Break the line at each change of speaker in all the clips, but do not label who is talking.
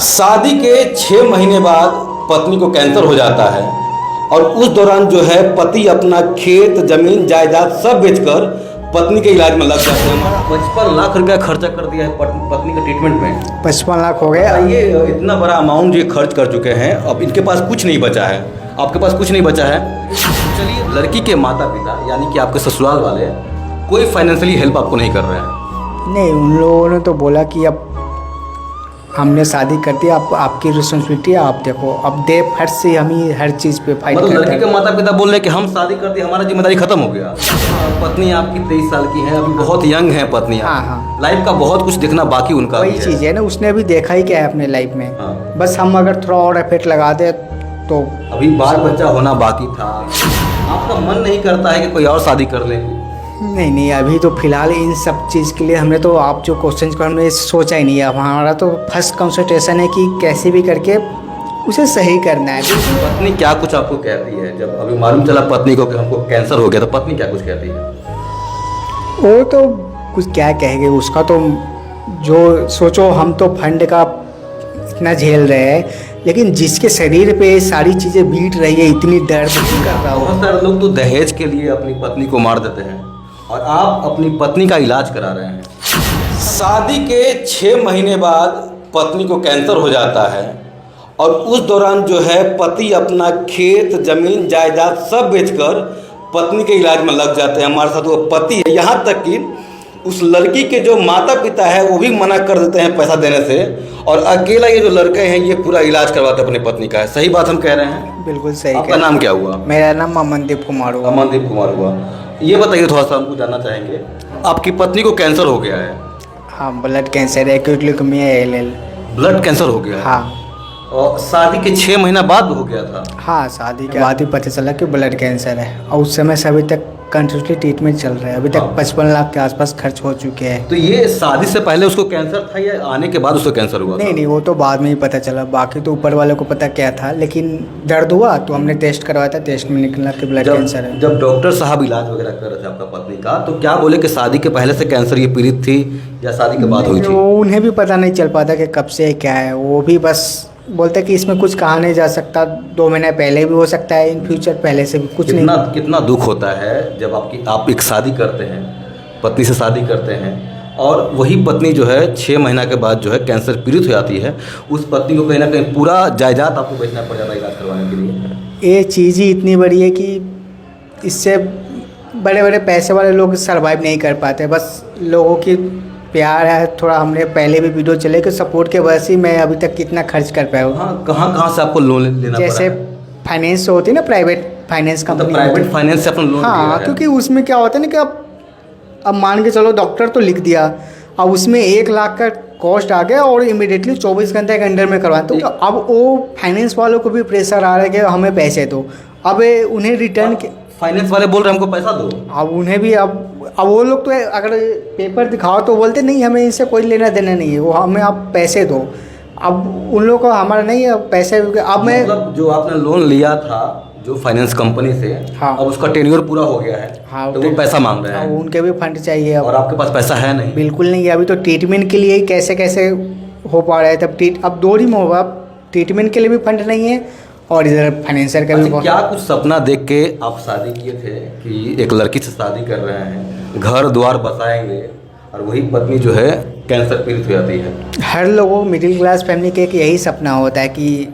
शादी के 6 महीने बाद पत्नी को कैंसर हो जाता है और उस दौरान जो है पति अपना खेत जमीन जायदाद सब बेचकर पत्नी के इलाज में लग जाते हैं। हमारा 55 लाख रुपया खर्चा कर दिया है पत्नी के ट्रीटमेंट में।
55 लाख हो गए।
ये इतना बड़ा अमाउंट ये खर्च कर चुके हैं, अब इनके पास कुछ नहीं बचा है, आपके पास कुछ नहीं बचा है। चलिए, लड़की के माता पिता यानी कि आपके ससुराल वाले कोई फाइनेंशियली हेल्प आपको नहीं कर रहे हैं?
नहीं, उन लोगों ने तो बोला कि अब हमने शादी कर दी, अब आपकी रिस्पॉन्सिबिलिटी है, आप देखो। अब दे फट से हम ही हर चीज़ पे फाइट करते हैं।
लड़की के माता पिता बोल रहे हैं कि हम शादी कर दी, हमारा जिम्मेदारी खत्म हो गया। पत्नी आपकी 23 साल की है, अभी बहुत यंग है पत्नी।
हाँ।
लाइफ का बहुत कुछ देखना बाकी उनका
वही चीज़ है ना, उसने अभी देखा ही क्या है अपने लाइफ में।
हाँ।
बस हम अगर थोड़ा और एफर्ट लगा दे तो
अभी बाल बच्चा होना बाकी था। आपका मन नहीं करता है कि कोई और शादी कर ले?
नहीं, अभी तो फिलहाल इन सब चीज़ के लिए हमने तो आप जो क्वेश्चन को हमने सोचा ही नहीं है। हमारा तो फर्स्ट कंसंट्रेशन है कि कैसे भी करके उसे सही करना है।
पत्नी क्या कुछ आपको कहती है जब अभी मालूम चला पत्नी को कि हमको कैंसर हो गया, तो पत्नी क्या कुछ कहती है?
वो तो कुछ क्या कहेंगे, उसका तो जो सोचो, हम तो फंड का इतना झेल रहे हैं, लेकिन जिसके शरीर पे सारी चीज़ें बीत रही है, इतनी दर्द कर रहा हो।
बहुत सारे लोग तो दहेज के लिए अपनी पत्नी को मार देते हैं और आप अपनी पत्नी का इलाज करा रहे हैं। शादी के 6 महीने बाद पत्नी को कैंसर हो जाता है और उस दौरान जो है पति अपना खेत जमीन जायदाद सब बेचकर पत्नी के इलाज में लग जाते हैं। हमारे साथ वो पति है, यहाँ तक कि उस लड़की के जो माता पिता है वो भी मना कर देते हैं पैसा देने से, और अकेला ये जो लड़के हैं ये पूरा इलाज करवाते हैं अपनी पत्नी का। सही बात हम कह रहे हैं?
बिल्कुल सही।
आपका नाम क्या हुआ?
मेरा नाम अमनदीप कुमार हुआ।
अमनदीप कुमार हुआ। ये बताइए, थोड़ा सा हमको जानना चाहेंगे, आपकी पत्नी को कैंसर हो गया है?
हाँ, ब्लड कैंसर है, acute leukaemia L.
Blood cancer हो गया है?
हाँ।
और शादी के 6 महीना बाद हो गया था?
हाँ, शादी के बाद ही पता चला कि ब्लड कैंसर है, और उस समय से अभी तक कंटिन्यूसली ट्रीटमेंट चल रहा है। अभी तक 55 लाख के आसपास खर्च हो चुके हैं।
तो ये शादी से पहले उसको कैंसर था या आने के बाद उसको कैंसर हुआ?
नहीं, वो तो बाद में ही पता चला। बाकी तो ऊपर वाले को पता क्या था, लेकिन दर्द हुआ तो हमने टेस्ट करवाया था, टेस्ट में निकला कि ब्लड कैंसर है।
जब डॉक्टर साहब इलाज वगैरह कर रहे थे आपका पत्नी का, तो क्या बोले कि शादी के पहले से कैंसर ये पीड़ित थी या शादी के बाद हुई थी?
उन्हें भी पता नहीं चल पाता कि कब से क्या है। वो भी बस बोलते कि इसमें कुछ कहा नहीं जा सकता, 2 महीने पहले भी हो सकता है, इन फ्यूचर पहले से भी कुछ नहीं।
कितना दुख होता है जब आप एक शादी करते हैं, पत्नी से शादी करते हैं, और वही पत्नी जो है 6 महीना के बाद जो है कैंसर पीड़ित हो जाती है। उस पत्नी को कहीं ना कहीं पूरा जायदाद आपको बेचना पड़ जाता है इलाज करवाने के लिए।
ये चीज़ ही इतनी बड़ी है कि इससे बड़े बड़े पैसे वाले लोग सर्वाइव नहीं कर पाते। बस लोगों की प्यार है थोड़ा। हमने पहले भी वीडियो चले कि सपोर्ट के वजह से मैं अभी तक कितना खर्च कर पाया हूँ।
हाँ, कहाँ से आपको लोन लेना पड़ा?
जैसे फाइनेंस होती है ना, private finance company.
Private finance से अपना लोन?
हाँ, क्योंकि उसमें क्या होता है ना कि अब मान के चलो डॉक्टर तो लिख दिया, अब उसमें 1 लाख का कॉस्ट आ गया और इमीडिएटली 24 घंटे के अंदर में करवाएं, तो अब वो फाइनेंस वालों को भी प्रेशर आ रहा है कि हमें पैसे दो। अब उन्हें रिटर्न
फाइनेंस वाले बोल रहे हैं हमको पैसा दो।
अब उन्हें भी अब वो लोग तो अगर पेपर दिखाओ तो बोलते नहीं, हमें इनसे कोई लेना देना नहीं है, वो हमें आप पैसे दो। अब उन लोगों को हमारा नहीं है पैसे। अब मैं
मतलब जो आपने लोन लिया था जो फाइनेंस कंपनी से,
हाँ,
अब उसका टेन्योर पूरा हो गया है। हाँ, तो वो पैसा मांग रहे हैं।
उनके भी फंड चाहिए अब।
और आपके पास पैसा है नहीं?
बिल्कुल नहीं है। अभी तो ट्रीटमेंट के लिए कैसे कैसे हो पा रहा है, तब अब 2 ही में होगा। ट्रीटमेंट के लिए भी फंड नहीं है और इधर फाइनेंशियल का भी।
क्या कुछ सपना देख के आप शादी किए थे कि एक लड़की से शादी कर रहे हैं, घर द्वार बसाएंगे, और वही पत्नी जो है कैंसर पीड़ित हो जाती है?
हर लोगों मिडिल क्लास फैमिली के एक यही सपना होता है कि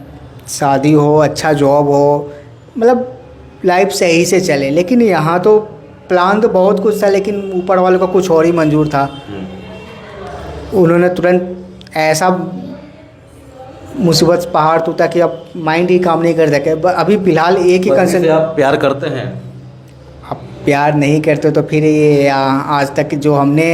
शादी हो, अच्छा जॉब हो, मतलब लाइफ सही से चले। लेकिन यहाँ तो प्लान तो बहुत कुछ था, लेकिन ऊपर वालों का कुछ और ही मंजूर था। उन्होंने तुरंत ऐसा मुसीबत पहाड़ टूटा कि अब माइंड ही काम नहीं कर सके। अभी फ़िलहाल एक ही कंसर्न।
आप प्यार करते हैं?
अब प्यार नहीं करते तो फिर ये आज तक जो हमने,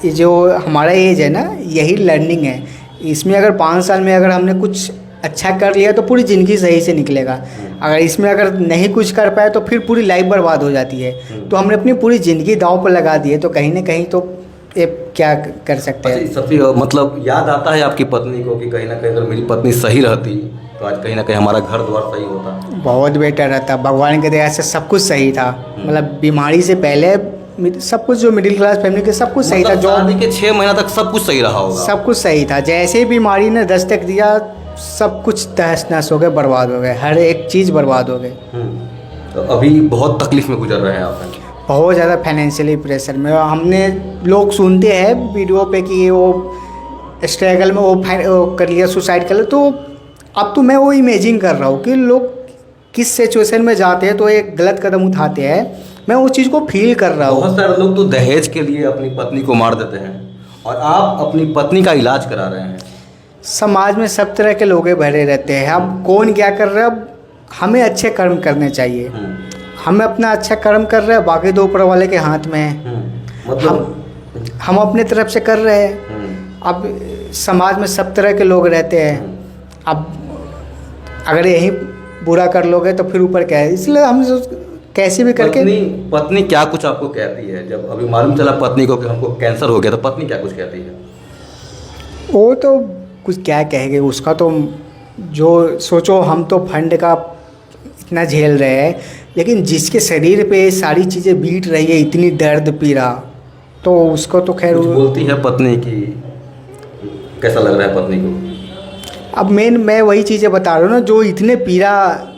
ये जो हमारा एज है ना, यही लर्निंग है। इसमें अगर 5 साल में अगर हमने कुछ अच्छा कर लिया तो पूरी ज़िंदगी सही से निकलेगा। अगर इसमें अगर नहीं कुछ कर पाए तो फिर पूरी लाइफ बर्बाद हो जाती है। तो हमने अपनी पूरी ज़िंदगी दांव पर लगा दी है, तो कहीं ना कहीं तो ये क्या कर सकते हैं।
सबसे मतलब याद आता है आपकी पत्नी को कि कहीं ना कहीं अगर मेरी पत्नी सही रहती तो आज कहीं ना कहीं हमारा घर द्वार सही होता?
बहुत बेटर रहता। भगवान के दया से सब कुछ सही था। मतलब बीमारी से पहले सब कुछ जो मिडिल क्लास फैमिली के सब कुछ सही था।
मतलब
जॉब
शादी के 6 महीना तक सब कुछ सही रहा होगा।
सब कुछ सही था। जैसे ही बीमारी ने दस्तक दिया सब कुछ तहस नहस हो गए, बर्बाद हो गए, हर एक चीज़ बर्बाद हो गई।
तो अभी बहुत तकलीफ में गुजर रहे हैं आप।
बहुत ज़्यादा फाइनेंशियली प्रेशर में। हमने लोग सुनते हैं वीडियो पे कि वो स्ट्रगल में वो कर लिया, सुसाइड कर लिया। तो अब तो मैं वो इमेजिन कर रहा हूँ कि लोग किस सिचुएशन में जाते हैं तो एक गलत कदम उठाते हैं। मैं उस चीज़ को फील कर रहा हूँ।
बहुत सारे लोग तो दहेज के लिए अपनी पत्नी को मार देते हैं और आप अपनी पत्नी का इलाज करा रहे हैं।
समाज में सब तरह के लोग भरे रहते हैं। अब कौन क्या कर रहा है, अब हमें अच्छे कर्म करने चाहिए। हमें अपना अच्छा कर्म कर रहे हैं, बाकी तो ऊपर वाले के हाथ में है।
मतलब
हम अपने तरफ से कर रहे हैं। अब समाज में सब तरह के लोग रहते हैं। अब अगर यही बुरा कर लोगे तो फिर ऊपर क्या है, इसलिए हम कैसे भी करके।
पत्नी क्या कुछ आपको कहती है? जब अभी मालूम चला पत्नी को कि हमको कैंसर हो गया तो पत्नी क्या कुछ कहती है?
वो तो कुछ क्या कहेंगे उसका, तो जो सोचो हम तो फंड का इतना झेल रहे हैं, लेकिन जिसके शरीर पे ये सारी चीज़ें बीत रही है, इतनी दर्द पीड़ा, तो उसको तो खैर
बोलती है पत्नी की कैसा लग रहा है पत्नी को?
अब मैं वही चीज़ें बता रहा हूँ ना, जो इतने पीड़ा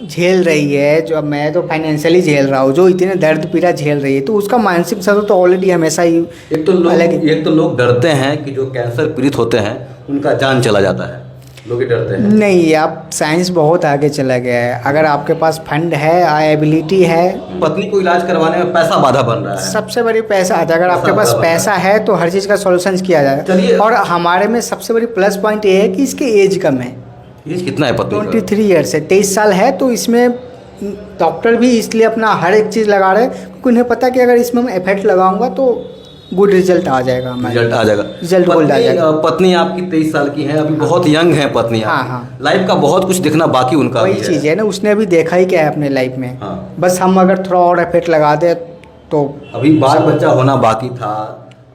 झेल रही है, जो अब मैं तो फाइनेंशियली झेल रहा हूँ, जो इतने दर्द पीड़ा झेल रही है, तो उसका मानसिक स्तर तो ऑलरेडी हमेशा ही
एक तो लोग डरते हैं कि जो कैंसर पीड़ित होते हैं उनका जान चला जाता है, लोग ही डरते हैं।
नहीं, अब साइंस बहुत आगे चला गया है। अगर आपके पास फंड है, एबिलिटी है।
पत्नी को इलाज करवाने में पैसा बाधा बन रहा है।
सबसे बड़ी पैसा आता है। अगर आपके पास पैसा है तो हर चीज़ का सॉल्यूशन किया जाए। और हमारे में सबसे बड़ी प्लस पॉइंट ये है कि इसकी एज कम है।
एज कितना है पत्नी का?
23 ईयर्स है, 23 साल है। तो इसमें डॉक्टर भी इसलिए अपना हर एक चीज़ लगा रहे हैं क्योंकि उन्हें पता है कि अगर इसमें मैं इफेक्ट लगाऊंगा तो गुड रिजल्ट आ जाएगा।
रिजल्ट आ जाएगा।
रिजल्ट गोल्ड आ जाएगा।
पत्नी आपकी 23 साल की है, अभी बहुत यंग है पत्नी।
हाँ।
लाइफ का बहुत कुछ देखना बाकी उनका
वही चीज़ है ना, उसने अभी देखा ही क्या है अपने लाइफ में। बस हम अगर थोड़ा और इफेक्ट लगा दे तो।
अभी बाल बच्चा होना बाकी था,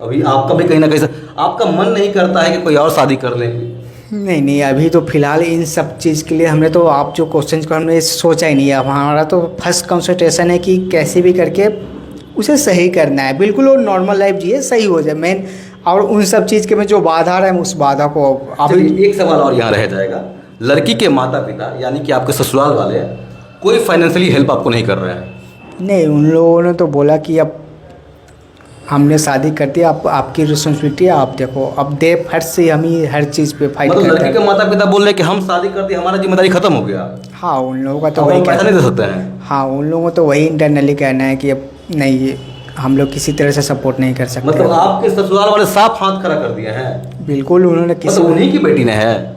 अभी आपका भी कहीं ना कहीं आपका मन नहीं करता है कि कोई और शादी कर ले?
नहीं, अभी तो फिलहाल इन सब चीज़ के लिए हमने तो आप जो क्वेश्चन को हमने सोचा ही नहीं है। हमारा तो फर्स्ट कंसंट्रेशन है कि कैसे भी करके उसे सही करना है, बिल्कुल वो नॉर्मल लाइफ जिए, सही हो जाए मेन। और उन सब चीज़ के में जो बाधा आ रहा है उस बाधा को
अभी एक सवाल और यहाँ रह जाएगा। लड़की के माता पिता यानी कि आपके ससुराल वाले कोई फाइनेंशियली हेल्प आपको नहीं कर रहे हैं?
नहीं, उन लोगों ने तो बोला कि अब हमने शादी कर दी, अब आपकी रिस्पॉन्सिबिलिटी है, आप देखो। अब दे फट से हम ही हर चीज़ पे फाइट करते हैं।
लड़की के माता पिता बोल रहे कि हम शादी कर दी, हमारा जिम्मेदारी खत्म हो गया।
हाँ, उन लोगों का तो
वही पैसा नहीं दे सकते हैं।
हाँ, उन लोगों को तो वही इंटरनली कहना है कि अब नहीं, हम लोग किसी तरह से सपोर्ट नहीं कर सकते।
मतलब आपके ससुराल वाले साफ हाथ खड़ा कर दिए हैं?
बिल्कुल, उन्होंने किसी
उन्हीं की बेटी ने है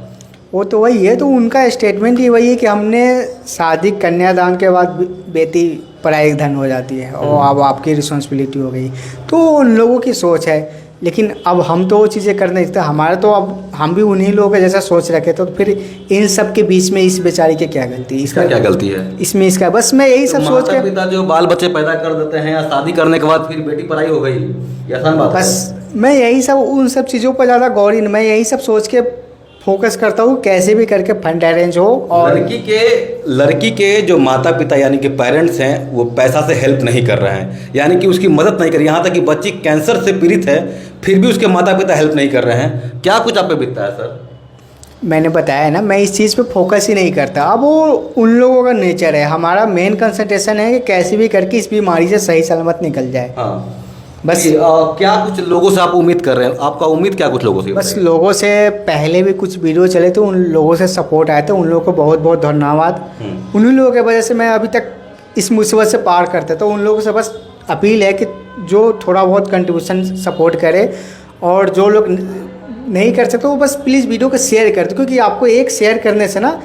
वो तो वही है। तो उनका स्टेटमेंट ही वही है कि हमने शादी कन्यादान के बाद बेटी पराई धन हो जाती है और अब आपकी रिस्पॉन्सिबिलिटी हो गई। तो उन लोगों की सोच है, लेकिन अब हम तो वो चीज़ें कर नहीं सकते। हमारा तो अब हम भी उन्हीं लोगों के जैसा सोच रखे, तो फिर इन सब के बीच में इस बेचारी की क्या गलती?
इसका क्या गलती है
इसमें? इसका बस मैं यही सब सोच के,
पिता जो बाल बच्चे पैदा कर देते हैं या शादी करने के बाद फिर बेटी पराई हो गई, ये आसान बात है?
बस मैं यही सब उन सब चीज़ों पर ज़्यादा गौर, मैं यही सब सोच के फोकस करता हूँ कैसे भी करके फंड अरेंज हो। और
लड़की के जो माता पिता यानी कि पेरेंट्स हैं वो पैसा से हेल्प नहीं कर रहे हैं, यानी कि उसकी मदद नहीं कर रही। यहाँ तक कि बच्ची कैंसर से पीड़ित है फिर भी उसके माता पिता हेल्प नहीं कर रहे हैं। क्या कुछ आप पे बीतता है सर?
मैंने बताया ना, मैं इस चीज़ पे फोकस ही नहीं करता। अब वो उन लोगों का नेचर है। हमारा मेन कंसंट्रेशन है कि कैसे भी करके इस बीमारी से सही सलामत निकल जाए।
हाँ,
बस
क्या कुछ लोगों से आप उम्मीद कर रहे हैं? आपका उम्मीद क्या कुछ लोगों से?
बस लोगों से पहले भी कुछ वीडियो चले तो उन लोगों से सपोर्ट आया था, उन लोगों को बहुत बहुत धन्यवाद। उन्हीं लोगों की वजह से मैं अभी तक इस मुसीबत से पार करता। तो उन लोगों से बस अपील है कि जो थोड़ा बहुत कंट्रीब्यूशन सपोर्ट करे, और जो लोग नहीं कर सकते वो बस प्लीज़ वीडियो को शेयर कर दो, क्योंकि आपको एक शेयर करने से ना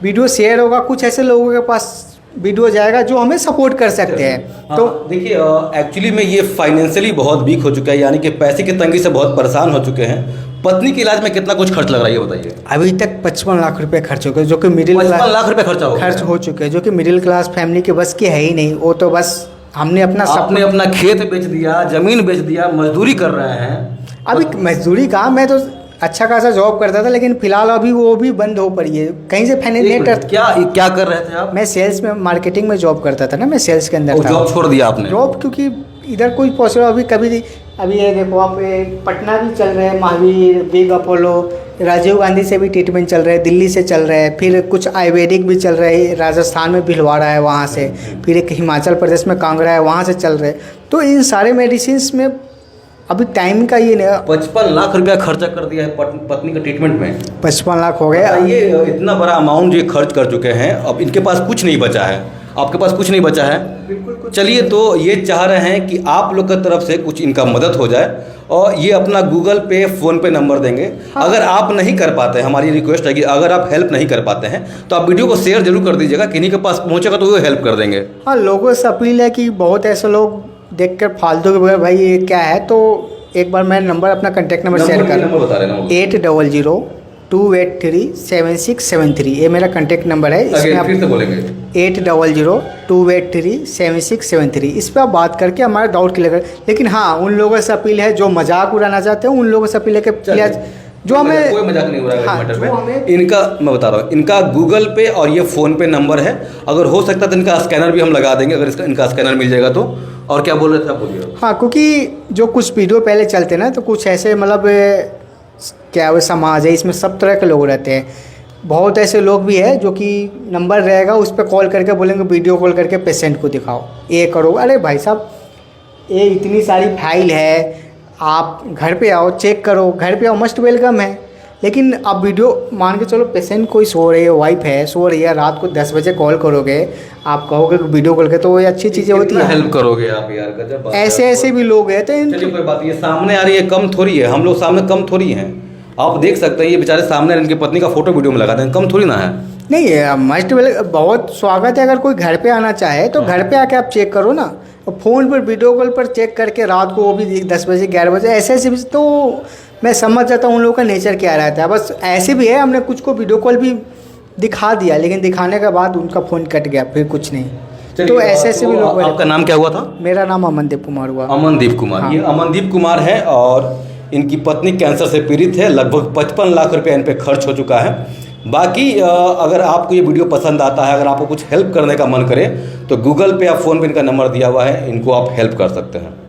वीडियो शेयर होगा, कुछ ऐसे लोगों के पास वीडियो जाएगा जो हमें सपोर्ट कर सकते हैं।
हाँ,
तो
देखिए एक्चुअली में ये फाइनेंशियली बहुत वीक हो चुका है, यानी कि पैसे की तंगी से बहुत परेशान हो चुके हैं। पत्नी के इलाज में कितना कुछ खर्च लग रहा है ये बताइए?
अभी तक 55 लाख रुपए खर्च हो गए, जो कि मिडिल क्लास
55 लाख रुपए खर्च
हो चुके हैं, जो कि मिडिल क्लास फैमिली के बस की है ही नहीं। वो तो बस हमने अपना
खेत बेच दिया, जमीन बेच दिया, मजदूरी कर रहे हैं।
अभी मजदूरी कहा, मैं तो अच्छा खासा जॉब करता था, लेकिन फिलहाल अभी वो भी बंद हो पड़ी है। कहीं से फाइनेंस
क्या कर रहे थे आप?
मैं सेल्स में, मार्केटिंग में जॉब करता था ना, मैं सेल्स के अंदर था।
जॉब छोड़ दिया आपने?
जॉब क्योंकि इधर कोई पॉसिबल अभी ये देखो आप पटना भी चल रहे हैं, महावीर, बिग अपोलो, राजीव गांधी से भी ट्रीटमेंट चल रहा है, दिल्ली से चल रहा है, फिर कुछ आयुर्वेदिक भी चल रहा है, राजस्थान में भिलवाड़ा है वहाँ से, फिर एक हिमाचल प्रदेश में कांगड़ा है वहाँ से चल रहे हैं। तो इन सारे मेडिसिन में अभी टाइम का ये नहीं।
55 लाख रुपया खर्चा कर दिया है पत्नी का ट्रीटमेंट में।
55 लाख हो गए।
ये इतना बड़ा अमाउंट ये खर्च कर चुके हैं, अब इनके पास कुछ नहीं बचा है, आपके पास कुछ नहीं बचा है।
बिल्कुल।
चलिए, तो ये चाह रहे हैं कि आप लोग की तरफ से कुछ इनका मदद हो जाए और ये अपना गूगल पे, फ़ोन पे नंबर देंगे। हाँ। अगर आप नहीं कर पाते हैं, हमारी रिक्वेस्ट है कि अगर आप हेल्प नहीं कर पाते हैं तो आप वीडियो को शेयर जरूर कर दीजिएगा, किन्हीं के पास पहुँचेगा तो वो हेल्प कर देंगे।
हाँ, लोगों से अपील है कि बहुत ऐसे लोग देख कर फालतू के बोले भाई ये क्या है, तो एक बार मैं नंबर अपना कॉन्टैक्ट नंबर शेयर कर,
नंबर बता रहे हैं
800-283-7673, ये मेरा कॉन्टैक्ट नंबर है। इसमें आप
फिर से बोलेंगे
800-283-7673, इस पर आप बात करके हमारा डाउट क्लियर कर। लेकिन हाँ, उन लोगों से अपील है जो मजाक उड़ाना चाहते हैं, उन लोगों से अपील है कि प्लीज जो हमें
कोई मजाक नहीं हो रहा है।
हाँ,
मैटर
जो
पे
हमें
इनका मैं बता रहा हूँ, इनका गूगल पे और ये फ़ोन पे नंबर है, अगर हो सकता तो इनका स्कैनर भी हम लगा देंगे, अगर इनका स्कैनर मिल जाएगा तो। और क्या बोल रहे थे आप, बोलिए।
हाँ, क्योंकि जो कुछ वीडियो पहले चलते ना, तो कुछ ऐसे मतलब क्या वो समाज है, इसमें सब तरह के लोग रहते हैं। बहुत ऐसे लोग भी हैं जो कि नंबर रहेगा उस पर कॉल करके बोलेंगे वीडियो कॉल करके पेशेंट को दिखाओ, ये करो। अरे भाई साहब, ये इतनी सारी फाइल है, आप घर पे आओ, चेक करो, घर पे आओ, मस्ट वेलकम है। लेकिन आप वीडियो मान के चलो, पेशेंट कोई सो रही है, वाइफ है सो रही है, रात को 10 बजे कॉल करोगे, आप कहोगे वीडियो कॉल के, तो ये अच्छी चीज़ें होती है।
हेल्प करोगे आप यार, गजब बात है।
ऐसे भी लोग हैं। तो
चलिए कोई बात, ये सामने आ रही है, कम थोड़ी है, हम लोग सामने कम थोड़ी हैं। आप देख सकते हैं ये बेचारे सामने इनकी पत्नी का फोटो वीडियो में लगाते हैं, कम थोड़ी ना है।
नहीं, मस्ट बहुत स्वागत है। अगर कोई घर पे आना चाहे तो घर पे आके आप चेक करो ना, और फ़ोन पर वीडियो कॉल पर चेक करके रात को वो भी 10 बजे 11 बजे ऐसे भी, तो मैं समझ जाता हूँ उन लोगों का नेचर क्या रहता है। बस ऐसे भी है, हमने कुछ को वीडियो कॉल भी दिखा दिया, लेकिन दिखाने के बाद उनका फ़ोन कट गया, फिर कुछ नहीं। तो ऐसे भी लोग।
आपका नाम क्या हुआ था?
मेरा नाम अमनदीप कुमार हुआ।
अमनदीप कुमार। हाँ। ये अमनदीप कुमार है और इनकी पत्नी कैंसर से पीड़ित है। लगभग 55 लाख रुपया इन पे खर्च हो चुका है। बाकी अगर आपको ये वीडियो पसंद आता है, अगर आपको कुछ हेल्प करने का मन करे तो गूगल पे या फ़ोन पे इनका नंबर दिया हुआ है, इनको आप हेल्प कर सकते हैं।